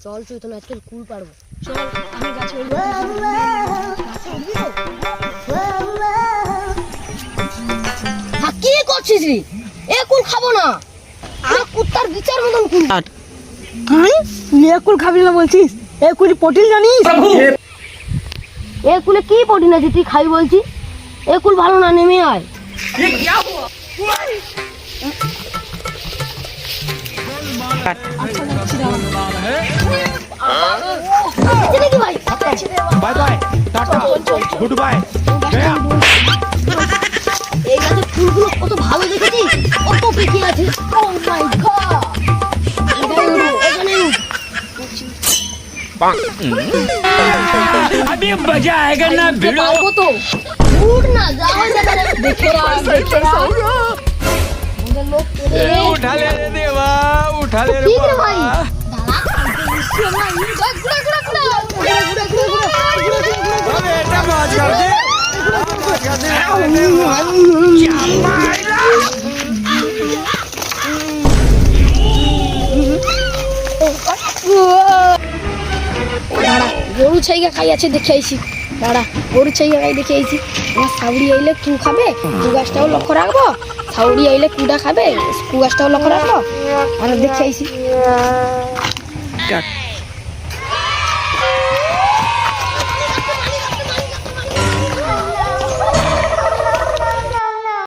চল চৈতন্য আজকে কুল পারবো। চল আমি গাছে কি করছিস রে? এ কুল খাবো না, কুত্তার বিচার মতন কুল। তুই এ কুল খাবি না বলছিস? এ কুলি প্রোটিন জানিস? এ কুলে কি প্রোটিন আছে তুই খাবি বলছিস? এ কুল ভালো না, নেমে আয়। Bye bye tata good bye এই গাছে ফুলগুলো কত ভালো দেখেছিস, কত পেকে আছে। ও মাই গড, अभी मजा आएगा ना भिड़ो তো উঠ না, যা হয় দেখা যাবে। দেখে उठा ले रे देवा उठा ले रे ঠিক রে ভাই, बेटा मौज कर दे গরু ছাইগা খাই আছে দেখে আইছি। দাঁড়া, গরু ছাইগা খাই দেখে আইছি। আমার ছাউড়ি আইলে কু খাবে, কু গাছটাও লক্ষ্য রাখবো। ছাউড়ি আইলে কুটা খাবে, কু গাছটাও লক্ষ্য রাখবো। আর দেখে আইছি।